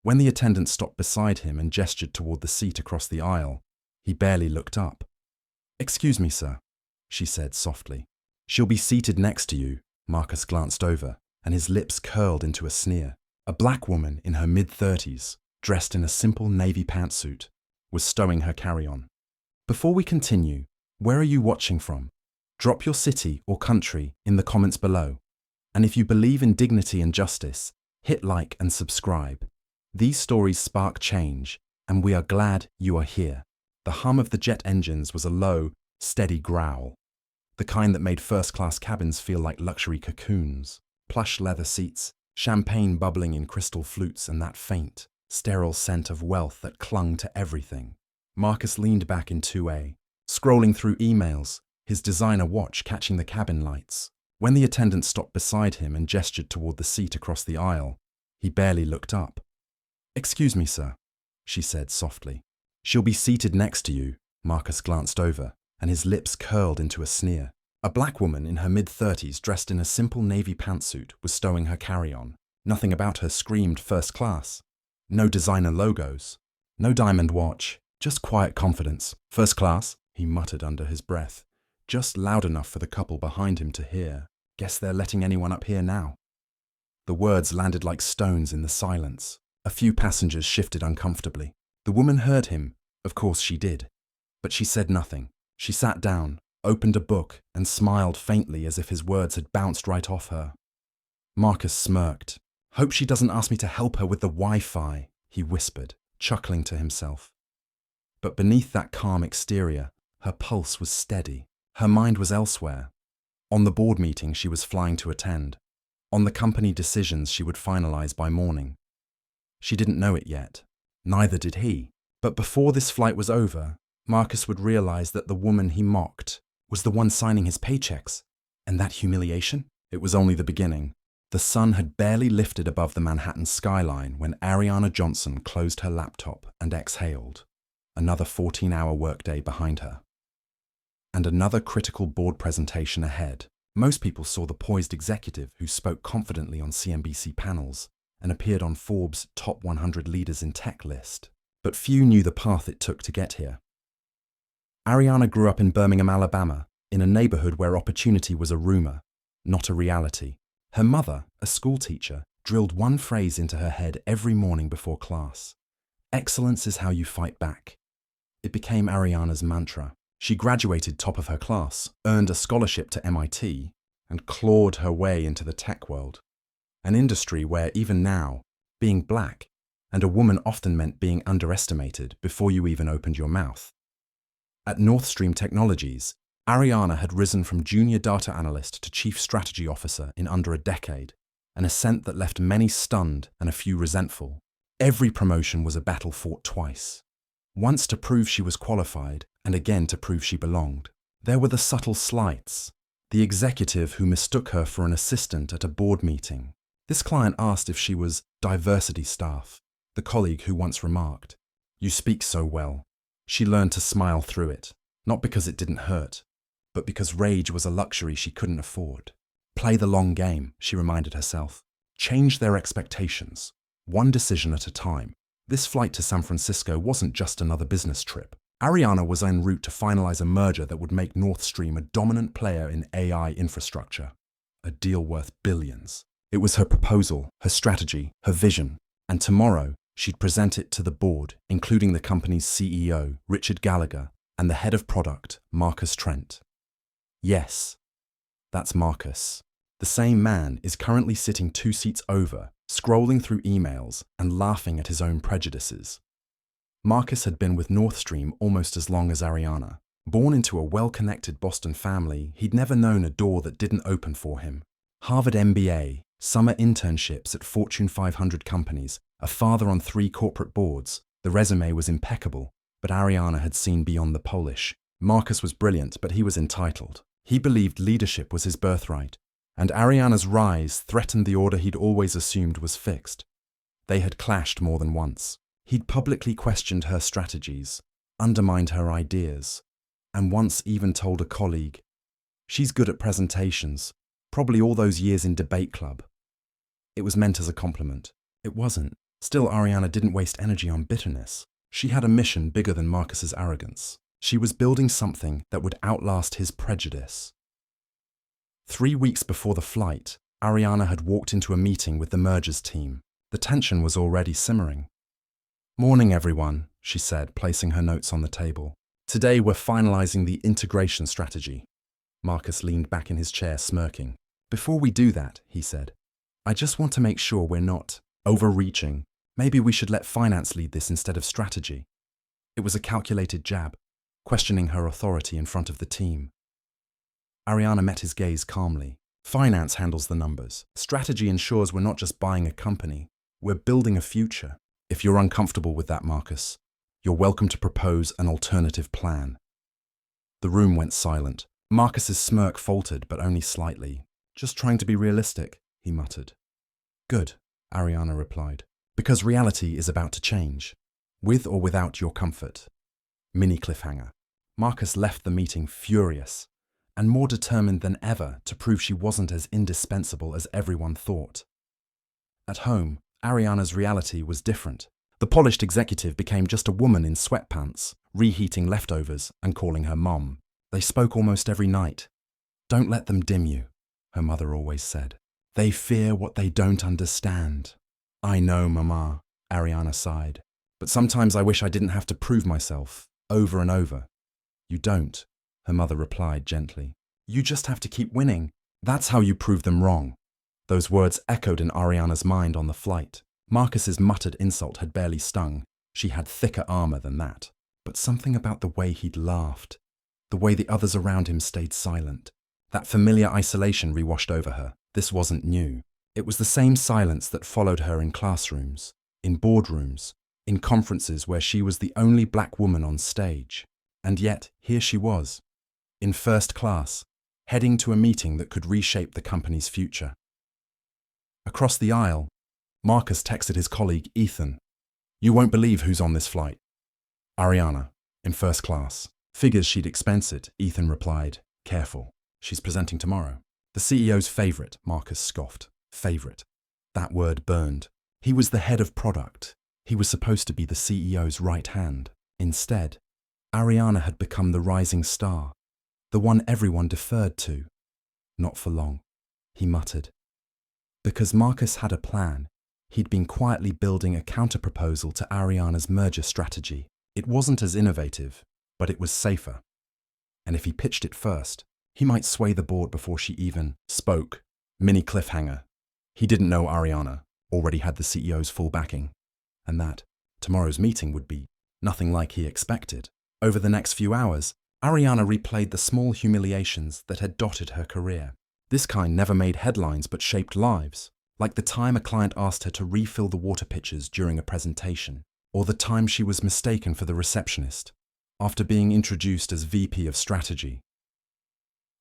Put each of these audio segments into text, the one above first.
When the attendant stopped beside him and gestured toward the seat across the aisle, he barely looked up. "Excuse me, sir," she said softly. "She'll be seated next to you." Marcus glanced over, and his lips curled into a sneer. A black woman in her mid-30s, dressed in a simple navy pantsuit, was stowing her carry-on. "Before we continue, where are you watching from? Drop your city or country in the comments below. And if you believe in dignity and justice, hit like and subscribe. These stories spark change, and we are glad you are here." The hum of the jet engines was a low, steady growl, the kind that made first-class cabins feel like luxury cocoons. Plush leather seats, champagne bubbling in crystal flutes, and that faint, sterile scent of wealth that clung to everything. Marcus leaned back in 2A, scrolling through emails, his designer watch catching the cabin lights. When the attendant stopped beside him and gestured toward the seat across the aisle, he barely looked up. "Excuse me, sir," she said softly. "She'll be seated next to you." Marcus glanced over, and his lips curled into a sneer. A black woman in her mid-30s, dressed in a simple navy pantsuit, was stowing her carry-on. Nothing about her screamed first class. No designer logos, no diamond watch, just quiet confidence. "First class," he muttered under his breath, just loud enough for the couple behind him to hear. "Guess they're letting anyone up here now." The words landed like stones in the silence. A few passengers shifted uncomfortably. The woman heard him, of course she did, but she said nothing. She sat down, opened a book, and smiled faintly as if his words had bounced right off her. Marcus smirked. "Hope she doesn't ask me to help her with the Wi-Fi," he whispered, chuckling to himself. But beneath that calm exterior, her pulse was steady. Her mind was elsewhere. On the board meeting she was flying to attend. On the company decisions she would finalize by morning. She didn't know it yet. Neither did he. But before this flight was over, Marcus would realize that the woman he mocked was the one signing his paychecks. And that humiliation? It was only the beginning. The sun had barely lifted above the Manhattan skyline when Ariana Johnson closed her laptop and exhaled. Another 14-hour workday behind her. And another critical board presentation ahead. Most people saw the poised executive who spoke confidently on CNBC panels and appeared on Forbes' top 100 leaders in tech list. But few knew the path it took to get here. Ariana grew up in Birmingham, Alabama, in a neighborhood where opportunity was a rumor, not a reality. Her mother, a schoolteacher, drilled one phrase into her head every morning before class. "Excellence is how you fight back." It became Ariana's mantra. She graduated top of her class, earned a scholarship to MIT, and clawed her way into the tech world. An industry where, even now, being black and a woman often meant being underestimated before you even opened your mouth. At Northstream Technologies, Ariana had risen from junior data analyst to chief strategy officer in under a decade, an ascent that left many stunned and a few resentful. Every promotion was a battle fought twice. Once to prove she was qualified, and again to prove she belonged. There were the subtle slights. The executive who mistook her for an assistant at a board meeting. This client asked if she was diversity staff. The colleague who once remarked, "You speak so well." She learned to smile through it, not because it didn't hurt, but because rage was a luxury she couldn't afford. Play the long game, she reminded herself. Change their expectations, one decision at a time. This flight to San Francisco wasn't just another business trip. Ariana was en route to finalize a merger that would make Northstream a dominant player in AI infrastructure, a deal worth billions. It was her proposal, her strategy, her vision, and tomorrow she'd present it to the board, including the company's CEO, Richard Gallagher, and the head of product, Marcus Trent. Yes, that's Marcus. The same man is currently sitting 2 seats over, scrolling through emails and laughing at his own prejudices. Marcus had been with Northstream almost as long as Ariana. Born into a well-connected Boston family, he'd never known a door that didn't open for him. Harvard MBA, summer internships at Fortune 500 companies, a father on 3 corporate boards. The resume was impeccable, but Ariana had seen beyond the polish. Marcus was brilliant, but he was entitled. He believed leadership was his birthright, and Ariana's rise threatened the order he'd always assumed was fixed. They had clashed more than once. He'd publicly questioned her strategies, undermined her ideas, and once even told a colleague, "She's good at presentations, probably all those years in debate club." It was meant as a compliment. It wasn't. Still, Ariana didn't waste energy on bitterness. She had a mission bigger than Marcus's arrogance. She was building something that would outlast his prejudice. 3 weeks before the flight, Ariana had walked into a meeting with the mergers team. The tension was already simmering. "Morning, everyone," she said, placing her notes on the table. "Today we're finalizing the integration strategy." Marcus leaned back in his chair, smirking. "Before we do that," he said, "I just want to make sure we're not overreaching. Maybe we should let finance lead this instead of strategy." It was a calculated jab, questioning her authority in front of the team. Ariana met his gaze calmly. "Finance handles the numbers. Strategy ensures we're not just buying a company, we're building a future. If you're uncomfortable with that, Marcus, you're welcome to propose an alternative plan." The room went silent. Marcus's smirk faltered, but only slightly. "Just trying to be realistic," he muttered. "Good," Ariana replied, "because reality is about to change, with or without your comfort." Mini cliffhanger. Marcus left the meeting furious, and more determined than ever to prove she wasn't as indispensable as everyone thought. At home, Ariana's reality was different. The polished executive became just a woman in sweatpants, reheating leftovers and calling her mom. They spoke almost every night. "Don't let them dim you," her mother always said. "They fear what they don't understand." "I know, Mama," Ariana sighed. "But sometimes I wish I didn't have to prove myself, over and over." "You don't," her mother replied gently. "You just have to keep winning. That's how you prove them wrong." Those words echoed in Ariana's mind on the flight. Marcus's muttered insult had barely stung. She had thicker armor than that. But something about the way he'd laughed, the way the others around him stayed silent, that familiar isolation rewashed over her. This wasn't new. It was the same silence that followed her in classrooms, in boardrooms, in conferences where she was the only black woman on stage. And yet, here she was, in first class, heading to a meeting that could reshape the company's future. Across the aisle, Marcus texted his colleague Ethan. "You won't believe who's on this flight." "Ariana, in first class." "Figures she'd expense it," Ethan replied. "Careful, she's presenting tomorrow." "The CEO's favorite," Marcus scoffed. Favorite. That word burned. He was the head of product. He was supposed to be the CEO's right hand. Instead, Ariana had become the rising star, the one everyone deferred to. "Not for long," he muttered. Because Marcus had a plan, he'd been quietly building a counterproposal to Ariana's merger strategy. It wasn't as innovative, but it was safer. And if he pitched it first, he might sway the board before she even spoke. Mini cliffhanger. He didn't know Ariana already had the CEO's full backing, and that tomorrow's meeting would be nothing like he expected. Over the next few hours, Ariana replayed the small humiliations that had dotted her career. This kind never made headlines but shaped lives, like the time a client asked her to refill the water pitchers during a presentation, or the time she was mistaken for the receptionist after being introduced as VP of Strategy.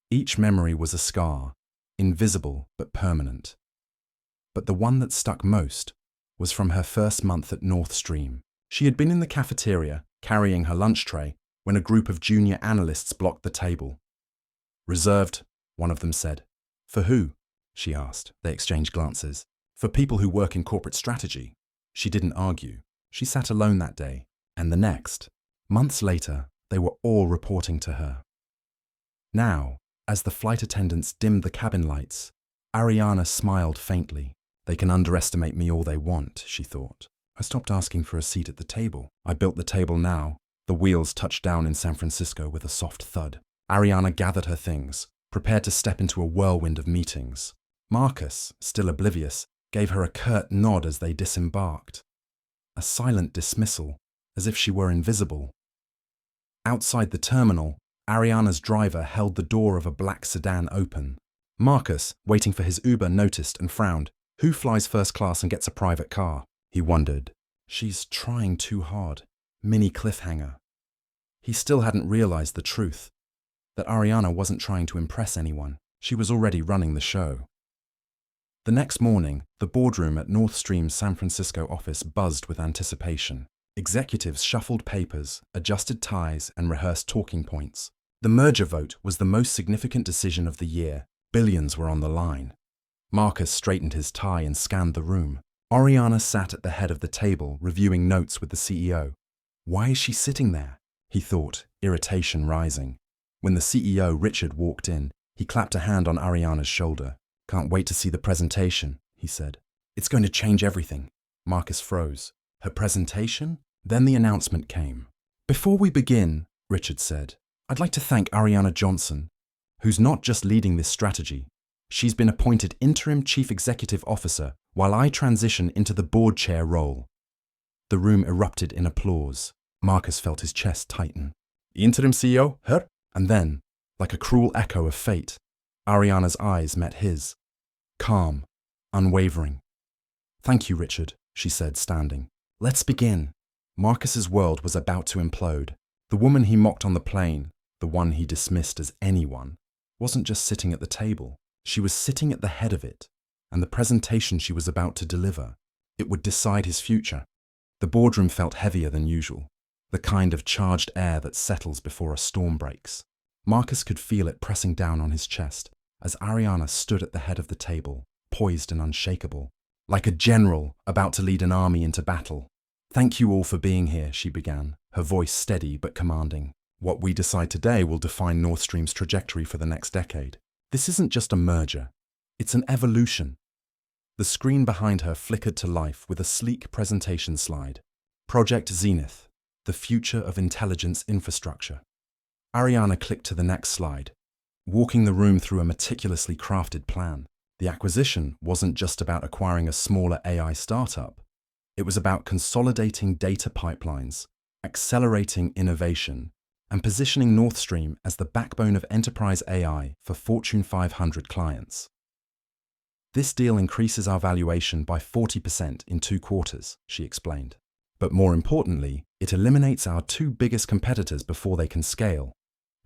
Each memory was a scar, invisible but permanent. But the one that stuck most was from her first month at North Stream. She had been in the cafeteria, carrying her lunch tray, when a group of junior analysts blocked the table. "Reserved," one of them said. "For who?" she asked. They exchanged glances. "For people who work in corporate strategy." She didn't argue. She sat alone that day, and the next. Months later, they were all reporting to her. Now, as the flight attendants dimmed the cabin lights, Ariana smiled faintly. "They can underestimate me all they want," she thought. I stopped asking for a seat at the table. I built the table now. The wheels touched down in San Francisco with a soft thud. Ariana gathered her things, prepared to step into a whirlwind of meetings. Marcus, still oblivious, gave her a curt nod as they disembarked. A silent dismissal, as if she were invisible. Outside the terminal, Ariana's driver held the door of a black sedan open. Marcus, waiting for his Uber, noticed and frowned. Who flies first class and gets a private car? He wondered. She's trying too hard. Mini cliffhanger. He still hadn't realized the truth, that Ariana wasn't trying to impress anyone. She was already running the show. The next morning, the boardroom at North Stream's San Francisco office buzzed with anticipation. Executives shuffled papers, adjusted ties, and rehearsed talking points. The merger vote was the most significant decision of the year. Billions were on the line. Marcus straightened his tie and scanned the room. Ariana sat at the head of the table, reviewing notes with the CEO. Why is she sitting there? He thought, irritation rising. When the CEO, Richard, walked in, he clapped a hand on Ariana's shoulder. Can't wait to see the presentation, he said. It's going to change everything. Marcus froze. Her presentation? Then the announcement came. Before we begin, Richard said, I'd like to thank Ariana Johnson, who's not just leading this strategy. She's been appointed interim chief executive officer while I transition into the board chair role. The room erupted in applause. Marcus felt his chest tighten. The interim CEO? Her? And then, like a cruel echo of fate, Ariana's eyes met his. Calm, unwavering. Thank you, Richard, she said, standing. Let's begin. Marcus's world was about to implode. The woman he mocked on the plane, the one he dismissed as anyone, wasn't just sitting at the table. She was sitting at the head of it, and the presentation she was about to deliver, it would decide his future. The boardroom felt heavier than usual, the kind of charged air that settles before a storm breaks. Marcus could feel it pressing down on his chest as Ariana stood at the head of the table, poised and unshakable, like a general about to lead an army into battle. Thank you all for being here, she began, her voice steady but commanding. What we decide today will define Nord Stream's trajectory for the next decade. This isn't just a merger, it's an evolution. The screen behind her flickered to life with a sleek presentation slide. Project Zenith, the future of intelligence infrastructure. Ariana clicked to the next slide, walking the room through a meticulously crafted plan. The acquisition wasn't just about acquiring a smaller AI startup. It was about consolidating data pipelines, accelerating innovation, and positioning Nord Stream as the backbone of enterprise AI for Fortune 500 clients. This deal increases our valuation by 40% in 2 quarters, she explained. But more importantly, it eliminates our 2 biggest competitors before they can scale.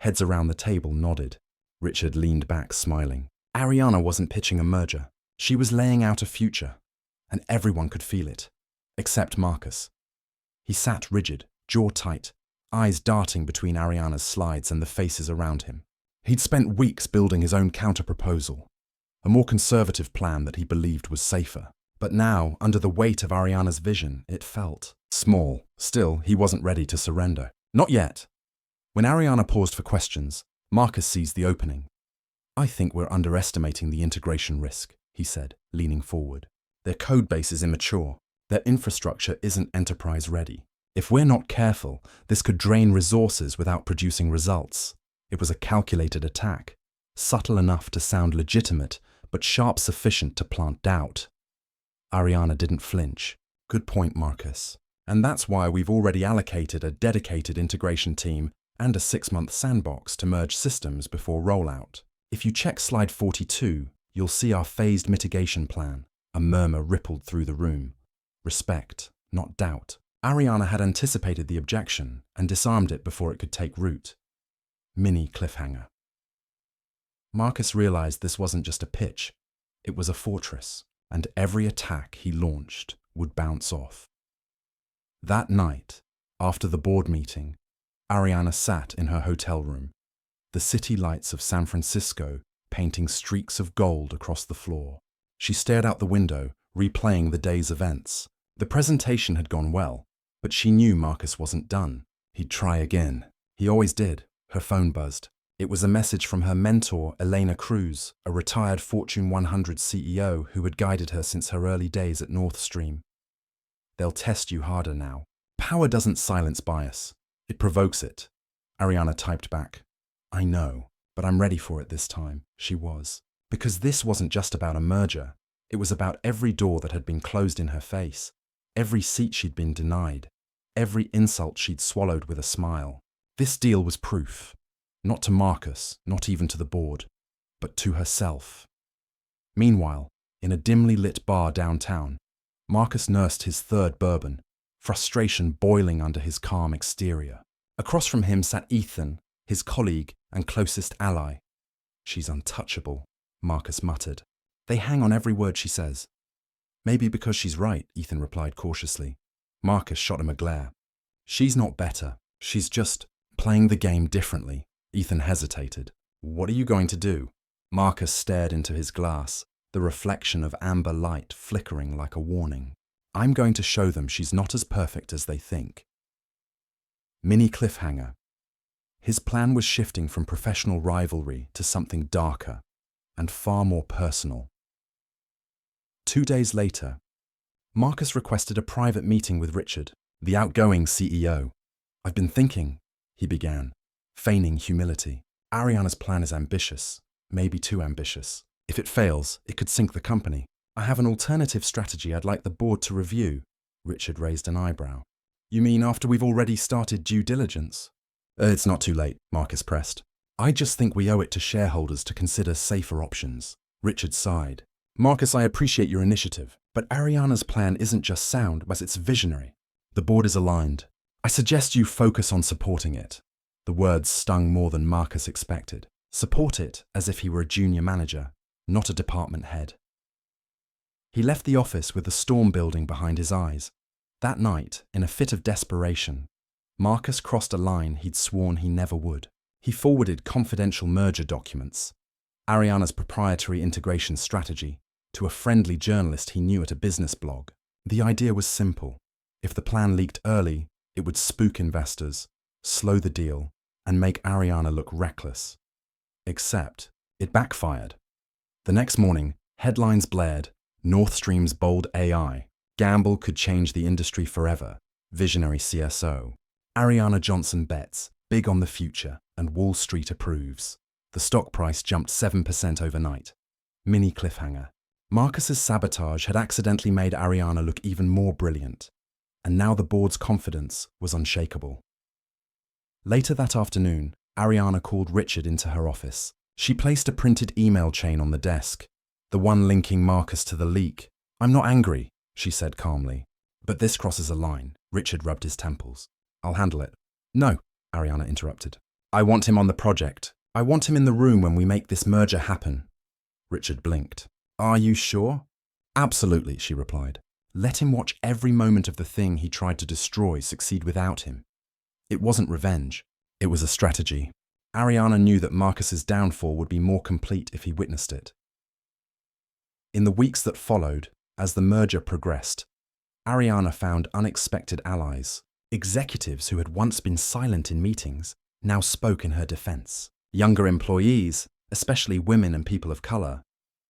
Heads around the table nodded. Richard leaned back, smiling. Ariana wasn't pitching a merger. She was laying out a future, and everyone could feel it, except Marcus. He sat rigid, jaw tight, eyes darting between Ariana's slides and the faces around him. He'd spent weeks building his own counter-proposal, a more conservative plan that he believed was safer. But now, under the weight of Ariana's vision, it felt small. Still, he wasn't ready to surrender. Not yet. When Ariana paused for questions, Marcus seized the opening. I think we're underestimating the integration risk, he said, leaning forward. Their code base is immature. Their infrastructure isn't enterprise-ready. If we're not careful, this could drain resources without producing results. It was a calculated attack, subtle enough to sound legitimate, but sharp sufficient to plant doubt. Ariana didn't flinch. Good point, Marcus. And that's why we've already allocated a dedicated integration team and a 6-month sandbox to merge systems before rollout. If you check slide 42, you'll see our phased mitigation plan. A murmur rippled through the room. Respect, not doubt. Ariana had anticipated the objection and disarmed it before it could take root. Mini cliffhanger. Marcus realized this wasn't just a pitch. It was a fortress, and every attack he launched would bounce off. That night, after the board meeting, Ariana sat in her hotel room, the city lights of San Francisco painting streaks of gold across the floor. She stared out the window, replaying the day's events. The presentation had gone well, but she knew Marcus wasn't done. He'd try again. He always did. Her phone buzzed. It was a message from her mentor, Elena Cruz, a retired Fortune 100 CEO who had guided her since her early days at Nord Stream. They'll test you harder now. Power doesn't silence bias. It provokes it. Ariana typed back. I know, but I'm ready for it this time. She was. Because this wasn't just about a merger. It was about every door that had been closed in her face, every seat she'd been denied, every insult she'd swallowed with a smile. This deal was proof. Not to Marcus, not even to the board, but to herself. Meanwhile, in a dimly lit bar downtown, Marcus nursed his 3rd bourbon, frustration boiling under his calm exterior. Across from him sat Ethan, his colleague and closest ally. She's untouchable, Marcus muttered. They hang on every word she says. Maybe because she's right, Ethan replied cautiously. Marcus shot him a glare. She's not better. She's just playing the game differently. Ethan hesitated. What are you going to do? Marcus stared into his glass, the reflection of amber light flickering like a warning. I'm going to show them she's not as perfect as they think. Mini cliffhanger. His plan was shifting from professional rivalry to something darker and far more personal. 2 days later, Marcus requested a private meeting with Richard, the outgoing CEO. I've been thinking, he began, feigning humility. Ariana's plan is ambitious, maybe too ambitious. If it fails, it could sink the company. I have an alternative strategy I'd like the board to review. Richard raised an eyebrow. You mean after we've already started due diligence? It's not too late, Marcus pressed. I just think we owe it to shareholders to consider safer options. Richard sighed. Marcus, I appreciate your initiative, but Ariana's plan isn't just sound, but it's visionary. The board is aligned. I suggest you focus on supporting it. The words stung more than Marcus expected. Support it as if he were a junior manager, not a department head. He left the office with the storm building behind his eyes. That night, in a fit of desperation, Marcus crossed a line he'd sworn he never would. He forwarded confidential merger documents, Ariana's proprietary integration strategy, to a friendly journalist he knew at a business blog. The idea was simple. If the plan leaked early, it would spook investors, slow the deal, and make Ariana look reckless. Except, it backfired. The next morning, headlines blared, Nord Stream's bold AI, gamble could change the industry forever, visionary CSO. Ariana Johnson bets, big on the future, and Wall Street approves. The stock price jumped 7% overnight. Mini cliffhanger. Marcus's sabotage had accidentally made Ariana look even more brilliant, and now the board's confidence was unshakable. Later that afternoon, Ariana called Richard into her office. She placed a printed email chain on the desk, the one linking Marcus to the leak. I'm not angry, she said calmly, but this crosses a line. Richard rubbed his temples. I'll handle it. No, Ariana interrupted. I want him on the project. I want him in the room when we make this merger happen. Richard blinked. Are you sure? Absolutely, she replied. Let him watch every moment of the thing he tried to destroy succeed without him. It wasn't revenge. It was a strategy. Ariana knew that Marcus's downfall would be more complete if he witnessed it. In the weeks that followed, as the merger progressed, Ariana found unexpected allies. Executives who had once been silent in meetings now spoke in her defense. Younger employees, especially women and people of color,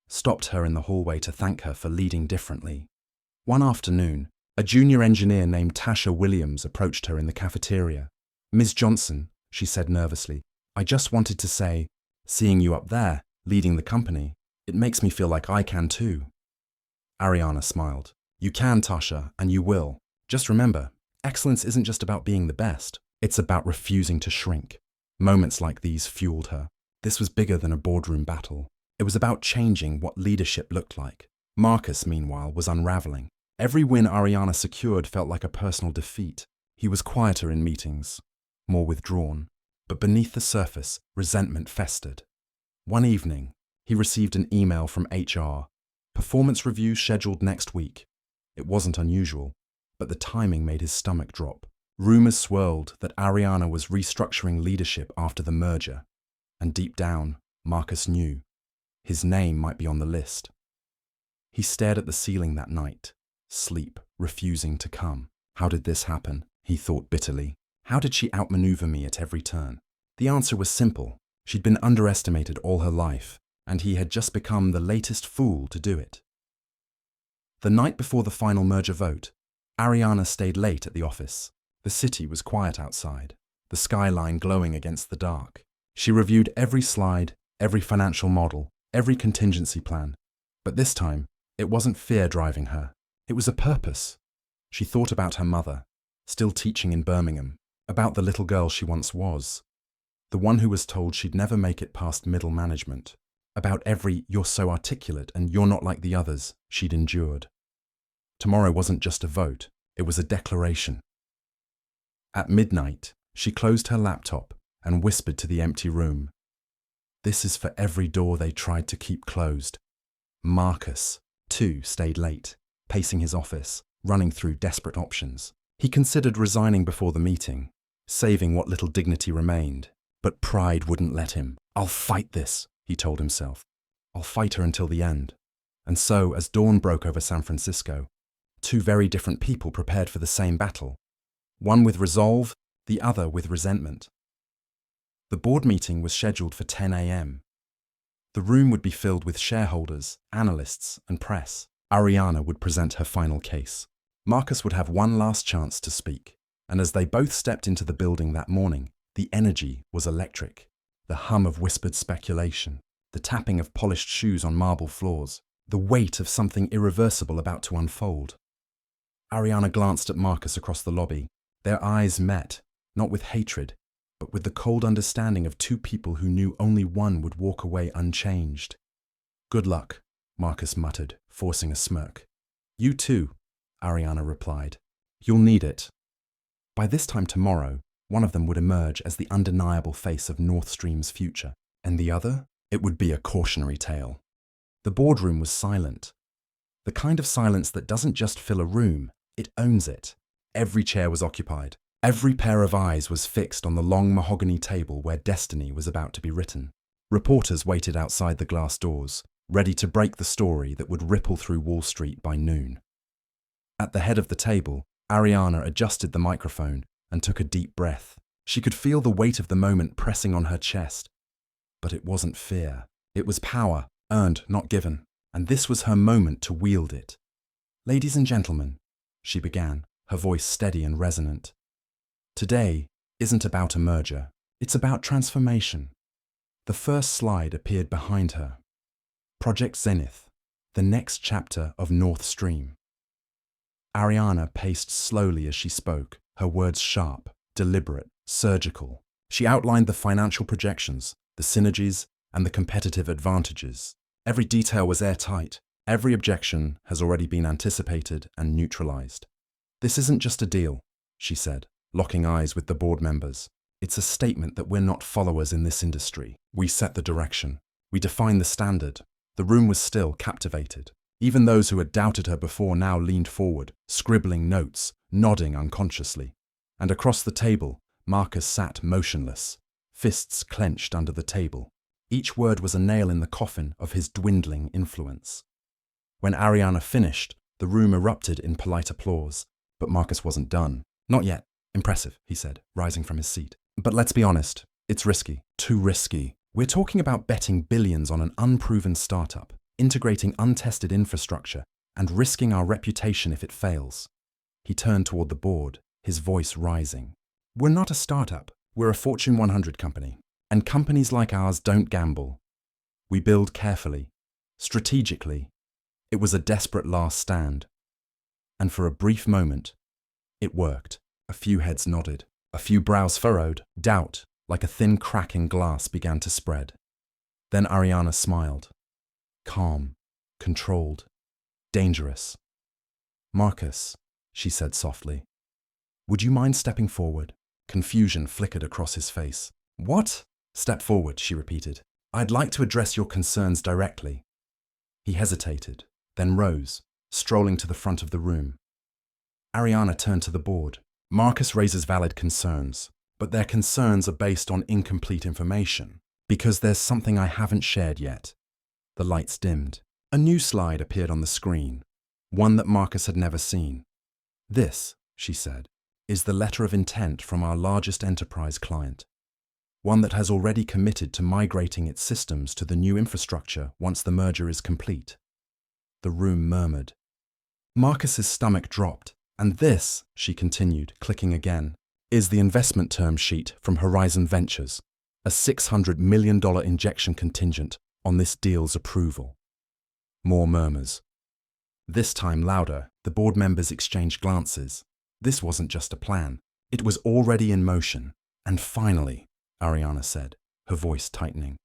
stopped her in the hallway to thank her for leading differently. One afternoon, a junior engineer named Tasha Williams approached her in the cafeteria. Ms. Johnson, she said nervously, I just wanted to say, seeing you up there, leading the company, it makes me feel like I can too. Ariana smiled. You can, Tasha, and you will. Just remember, excellence isn't just about being the best. It's about refusing to shrink. Moments like these fueled her. This was bigger than a boardroom battle. It was about changing what leadership looked like. Marcus, meanwhile, was unraveling. Every win Ariana secured felt like a personal defeat. He was quieter in meetings, more withdrawn. But beneath the surface, resentment festered. One evening, he received an email from HR. Performance review scheduled next week. It wasn't unusual, but the timing made his stomach drop. Rumors swirled that Ariana was restructuring leadership after the merger, and deep down, Marcus knew. His name might be on the list. He stared at the ceiling that night, sleep refusing to come. How did this happen? He thought bitterly. How did she outmaneuver me at every turn? The answer was simple. She'd been underestimated all her life, and he had just become the latest fool to do it. The night before the final merger vote, Ariana stayed late at the office. The city was quiet outside, the skyline glowing against the dark. She reviewed every slide, every financial model, every contingency plan. But this time, it wasn't fear driving her. It was a purpose. She thought about her mother, still teaching in Birmingham, about the little girl she once was, the one who was told she'd never make it past middle management, about every "you're so articulate and you're not like the others" she'd endured. Tomorrow wasn't just a vote, it was a declaration. At midnight, she closed her laptop and whispered to the empty room. This is for every door they tried to keep closed. Marcus, too, stayed late, pacing his office, running through desperate options. He considered resigning before the meeting, saving what little dignity remained. But pride wouldn't let him. I'll fight this, he told himself. I'll fight her until the end. And so, as dawn broke over San Francisco, two very different people prepared for the same battle, one with resolve, the other with resentment. The board meeting was scheduled for 10 a.m. The room would be filled with shareholders, analysts, and press. Ariana would present her final case. Marcus would have one last chance to speak, and as they both stepped into the building that morning, the energy was electric. The hum of whispered speculation, the tapping of polished shoes on marble floors, the weight of something irreversible about to unfold. Ariana glanced at Marcus across the lobby. Their eyes met, not with hatred, but with the cold understanding of two people who knew only one would walk away unchanged. "Good luck," Marcus muttered, forcing a smirk. "You too," Ariana replied. "You'll need it." By this time tomorrow, one of them would emerge as the undeniable face of North Stream's future, and the other, it would be a cautionary tale. The boardroom was silent. The kind of silence that doesn't just fill a room, it owns it. Every chair was occupied. Every pair of eyes was fixed on the long mahogany table where destiny was about to be written. Reporters waited outside the glass doors, ready to break the story that would ripple through Wall Street by noon. At the head of the table, Ariana adjusted the microphone and took a deep breath. She could feel the weight of the moment pressing on her chest. But it wasn't fear. It was power, earned, not given. And this was her moment to wield it. "Ladies and gentlemen," she began, her voice steady and resonant. "Today isn't about a merger. It's about transformation." The first slide appeared behind her. Project Zenith, the next chapter of North Stream. Ariana paced slowly as she spoke, her words sharp, deliberate, surgical. She outlined the financial projections, the synergies, and the competitive advantages. Every detail was airtight. Every objection has already been anticipated and neutralized. "This isn't just a deal," she said, locking eyes with the board members. "It's a statement that we're not followers in this industry. We set the direction. We define the standard." The room was still, captivated. Even those who had doubted her before now leaned forward, scribbling notes, nodding unconsciously. And across the table, Marcus sat motionless, fists clenched under the table. Each word was a nail in the coffin of his dwindling influence. When Ariana finished, the room erupted in polite applause. But Marcus wasn't done. "Not yet. Impressive," he said, rising from his seat. "But let's be honest, it's risky. Too risky. We're talking about betting billions on an unproven startup, integrating untested infrastructure, and risking our reputation if it fails." He turned toward the board, his voice rising. "We're not a startup. We're a Fortune 100 company. And companies like ours don't gamble. We build carefully, strategically." It was a desperate last stand. And for a brief moment, it worked. A few heads nodded. A few brows furrowed. Doubt, like a thin crack in glass, began to spread. Then Ariana smiled. Calm, controlled, dangerous. "Marcus," she said softly, "would you mind stepping forward?" Confusion flickered across his face. "What?" "Step forward," she repeated. "I'd like to address your concerns directly." He hesitated, then rose, strolling to the front of the room. Ariana turned to the board. "Marcus raises valid concerns, but their concerns are based on incomplete information, because there's something I haven't shared yet." The lights dimmed. A new slide appeared on the screen, one that Marcus had never seen. "This," she said, "is the letter of intent from our largest enterprise client, one that has already committed to migrating its systems to the new infrastructure once the merger is complete." The room murmured. Marcus's stomach dropped. "And this," she continued, clicking again, "is the investment term sheet from Horizon Ventures, a $600 million injection contingent on this deal's approval." More murmurs. This time louder, the board members exchanged glances. This wasn't just a plan. It was already in motion. "And finally," Ariana said, her voice tightening,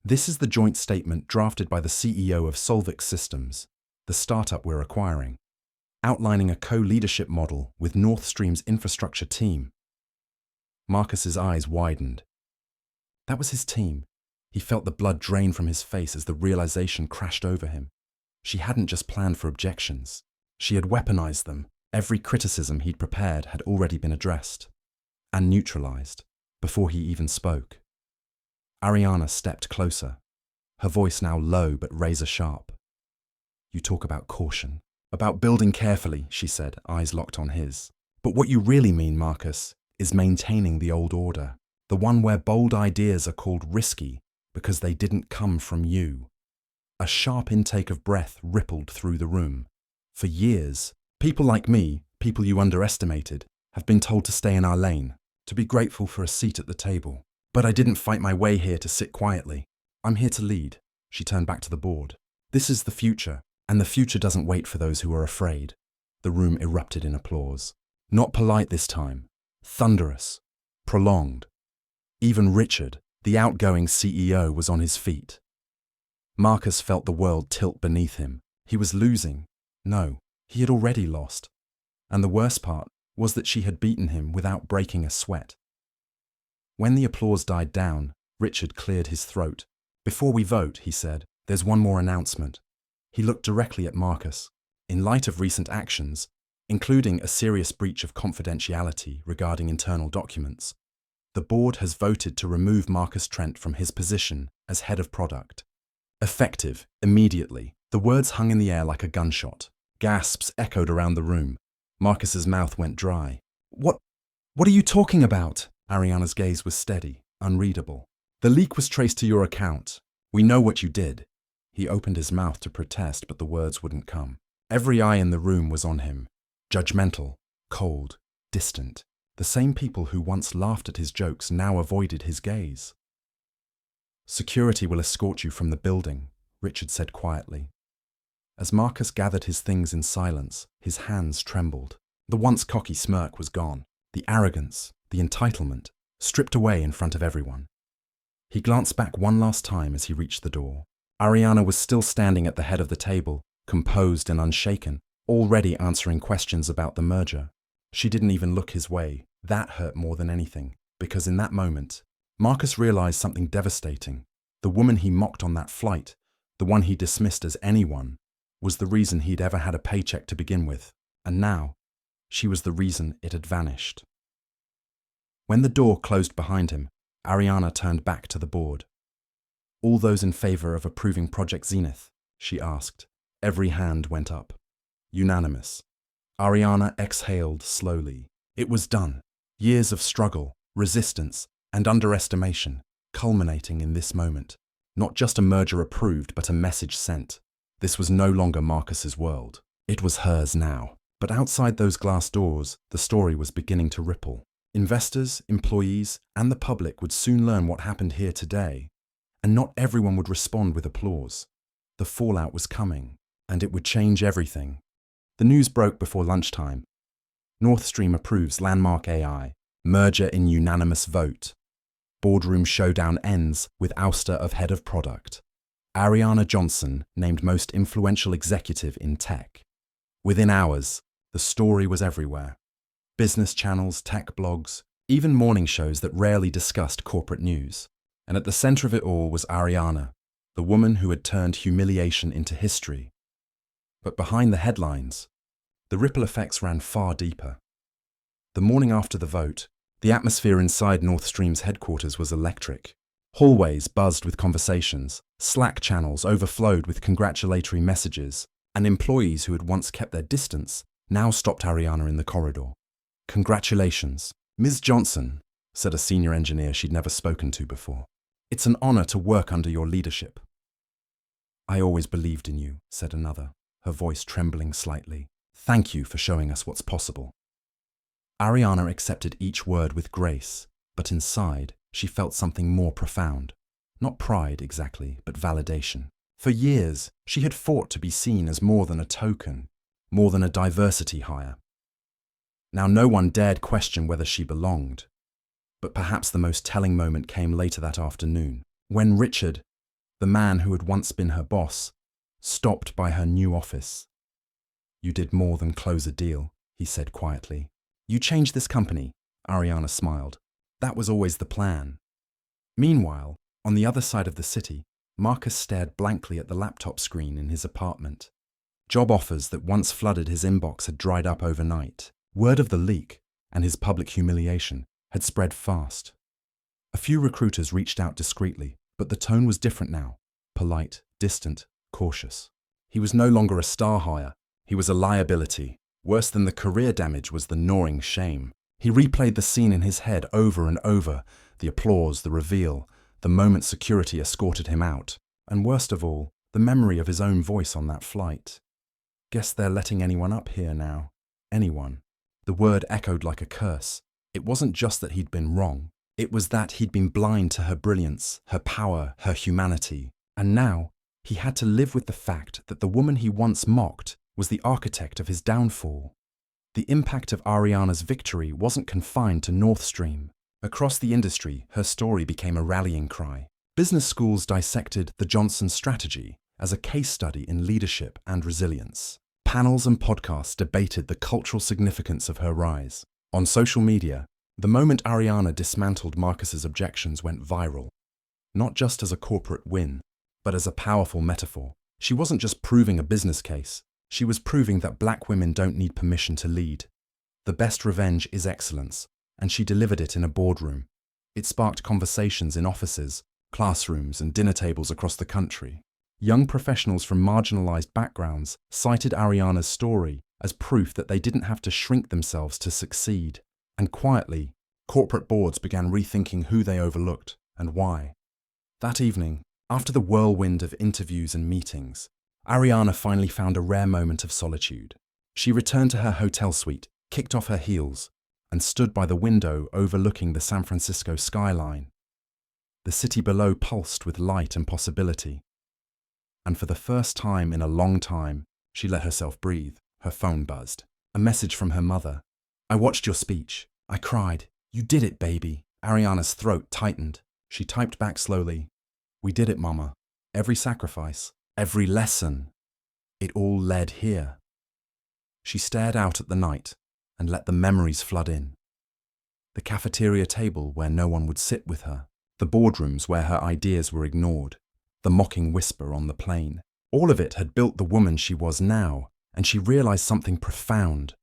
"this is the joint statement drafted by the CEO of Solvix Systems, the startup we're acquiring, outlining a co-leadership model with North Stream's infrastructure team." Marcus's eyes widened. That was his team. He felt the blood drain from his face as the realization crashed over him. She hadn't just planned for objections. She had weaponized them. Every criticism he'd prepared had already been addressed and neutralized before he even spoke. Ariana stepped closer, her voice now low but razor-sharp. You talk about caution, about building carefully, she said, eyes locked on his. But what you really mean, Marcus, is maintaining the old order, the one where bold ideas are called risky because they didn't come from you. A sharp intake of breath rippled through the room. For years, people like me, people you underestimated, have been told to stay in our lane, to be grateful for a seat at the table. But I didn't fight my way here to sit quietly. I'm here to lead. She turned back to the board. This is the future, and the future doesn't wait for those who are afraid. The room erupted in applause. Not polite this time. Thunderous. Prolonged. Even Richard, the outgoing CEO, was on his feet. Marcus felt the world tilt beneath him. He was losing. No, he had already lost. And the worst part was that she had beaten him without breaking a sweat. When the applause died down, Richard cleared his throat. Before we vote, he said, there's one more announcement. He looked directly at Marcus. In light of recent actions, including a serious breach of confidentiality regarding internal documents, the board has voted to remove Marcus Trent from his position as head of product. Effective, immediately. The words hung in the air like a gunshot. Gasps echoed around the room. Marcus's mouth went dry. What are you talking about? Ariana's gaze was steady, unreadable. The leak was traced to your account. We know what you did. He opened his mouth to protest, but the words wouldn't come. Every eye in the room was on him. Judgmental, cold, distant. The same people who once laughed at his jokes now avoided his gaze. Security will escort you from the building, Richard said quietly. As Marcus gathered his things in silence, his hands trembled. The once cocky smirk was gone. The arrogance, the entitlement, stripped away in front of everyone. He glanced back one last time as he reached the door. Ariana was still standing at the head of the table, composed and unshaken, already answering questions about the merger. She didn't even look his way. That hurt more than anything, because in that moment, Marcus realized something devastating. The woman he mocked on that flight, the one he dismissed as anyone, was the reason he'd ever had a paycheck to begin with, and now, she was the reason it had vanished. When the door closed behind him, Ariana turned back to the board. All those in favor of approving Project Zenith, she asked. Every hand went up. Unanimous. Ariana exhaled slowly. It was done. Years of struggle, resistance, and underestimation, culminating in this moment. Not just a merger approved, but a message sent. This was no longer Marcus's world. It was hers now. But outside those glass doors, the story was beginning to ripple. Investors, employees, and the public would soon learn what happened here today. And not everyone would respond with applause. The fallout was coming, and it would change everything. The news broke before lunchtime. North Stream approves landmark AI. Merger in unanimous vote. Boardroom showdown ends with ouster of head of product. Ariana Johnson named most influential executive in tech. Within hours, the story was everywhere. Business channels, tech blogs, even morning shows that rarely discussed corporate news. And at the center of it all was Ariana, the woman who had turned humiliation into history. But behind the headlines, the ripple effects ran far deeper. The morning after the vote, the atmosphere inside North Stream's headquarters was electric. Hallways buzzed with conversations, Slack channels overflowed with congratulatory messages, and employees who had once kept their distance now stopped Ariana in the corridor. "Congratulations, Ms. Johnson," said a senior engineer she'd never spoken to before. "It's an honor to work under your leadership." "I always believed in you," said another, her voice trembling slightly. "Thank you for showing us what's possible." Ariana accepted each word with grace, but inside, she felt something more profound. Not pride exactly, but validation. For years, she had fought to be seen as more than a token, more than a diversity hire. Now no one dared question whether she belonged. But perhaps the most telling moment came later that afternoon, when Richard, the man who had once been her boss, stopped by her new office. "You did more than close a deal," he said quietly. "You changed this company," Ariana smiled. "That was always the plan." Meanwhile, on the other side of the city, Marcus stared blankly at the laptop screen in his apartment. Job offers that once flooded his inbox had dried up overnight. Word of the leak, and his public humiliation, had spread fast. A few recruiters reached out discreetly, but the tone was different now. Polite, distant, cautious. He was no longer a star hire. He was a liability. Worse than the career damage was the gnawing shame. He replayed the scene in his head over and over, the applause, the reveal, the moment security escorted him out, and worst of all, the memory of his own voice on that flight. Guess they're letting anyone up here now. Anyone. The word echoed like a curse. It wasn't just that he'd been wrong. It was that he'd been blind to her brilliance, her power, her humanity. And now, he had to live with the fact that the woman he once mocked was the architect of his downfall. The impact of Ariana's victory wasn't confined to North Stream. Across the industry, her story became a rallying cry. Business schools dissected the Johnson strategy as a case study in leadership and resilience. Panels and podcasts debated the cultural significance of her rise. On social media, the moment Ariana dismantled Marcus's objections went viral. Not just as a corporate win, but as a powerful metaphor. She wasn't just proving a business case. She was proving that black women don't need permission to lead. The best revenge is excellence, and she delivered it in a boardroom. It sparked conversations in offices, classrooms, and dinner tables across the country. Young professionals from marginalized backgrounds cited Ariana's story as proof that they didn't have to shrink themselves to succeed. And quietly, corporate boards began rethinking who they overlooked and why. That evening, after the whirlwind of interviews and meetings, Ariana finally found a rare moment of solitude. She returned to her hotel suite, kicked off her heels, and stood by the window overlooking the San Francisco skyline. The city below pulsed with light and possibility. And for the first time in a long time, she let herself breathe. Her phone buzzed. A message from her mother. "I watched your speech. I cried. You did it, baby." Ariana's throat tightened. She typed back slowly. "We did it, Mama. Every sacrifice, every lesson. It all led here." She stared out at the night and let the memories flood in. The cafeteria table where no one would sit with her. The boardrooms where her ideas were ignored. The mocking whisper on the plane. All of it had built the woman she was now, and she realized something profound.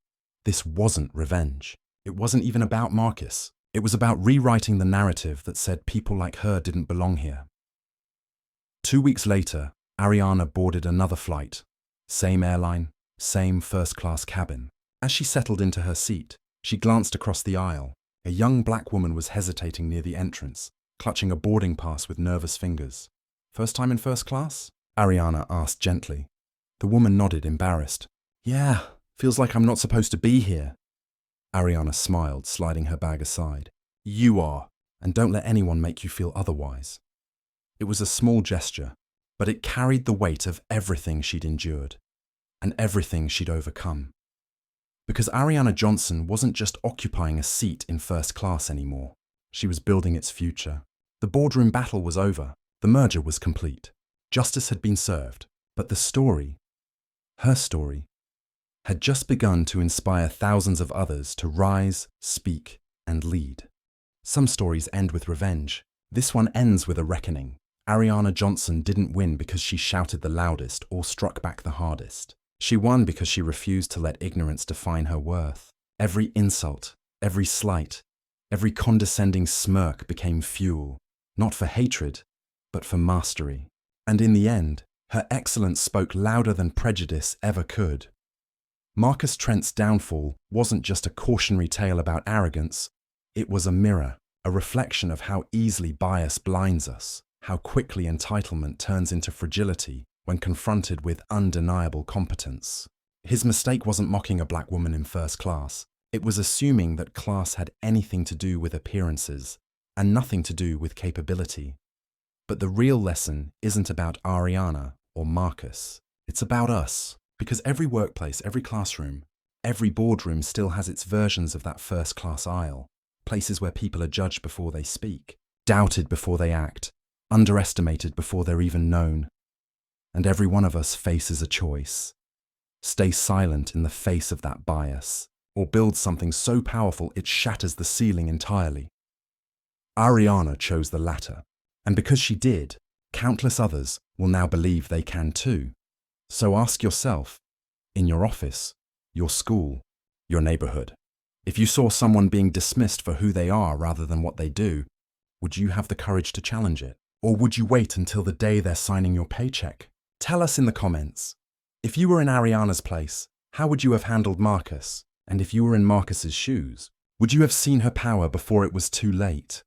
This wasn't revenge. It wasn't even about Marcus. It was about rewriting the narrative that said people like her didn't belong here. 2 weeks later, Ariana boarded another flight. Same airline, same first-class cabin. As she settled into her seat, she glanced across the aisle. A young black woman was hesitating near the entrance, clutching a boarding pass with nervous fingers. "First time in first class?" Ariana asked gently. The woman nodded, embarrassed. "Yeah, feels like I'm not supposed to be here." Ariana smiled, sliding her bag aside. "You are, and don't let anyone make you feel otherwise." It was a small gesture, but it carried the weight of everything she'd endured, and everything she'd overcome. Because Ariana Johnson wasn't just occupying a seat in first class anymore. She was building its future. The boardroom battle was over. The merger was complete. Justice had been served. But the story, her story, had just begun to inspire thousands of others to rise, speak, and lead. Some stories end with revenge. This one ends with a reckoning. Ariana Johnson didn't win because she shouted the loudest or struck back the hardest. She won because she refused to let ignorance define her worth. Every insult, every slight, every condescending smirk became fuel, not for hatred, but for mastery. And in the end, her excellence spoke louder than prejudice ever could. Marcus Trent's downfall wasn't just a cautionary tale about arrogance. It was a mirror, a reflection of how easily bias blinds us, how quickly entitlement turns into fragility when confronted with undeniable competence. His mistake wasn't mocking a black woman in first class. It was assuming that class had anything to do with appearances and nothing to do with capability. But the real lesson isn't about Ariana or Marcus. It's about us. Because every workplace, every classroom, every boardroom still has its versions of that first-class aisle. Places where people are judged before they speak, doubted before they act, underestimated before they're even known. And every one of us faces a choice. Stay silent in the face of that bias, or build something so powerful it shatters the ceiling entirely. Ariana chose the latter. And because she did, countless others will now believe they can too. So ask yourself, in your office, your school, your neighborhood, if you saw someone being dismissed for who they are rather than what they do, would you have the courage to challenge it? Or would you wait until the day they're signing your paycheck? Tell us in the comments. If you were in Ariana's place, how would you have handled Marcus? And if you were in Marcus's shoes, would you have seen her power before it was too late?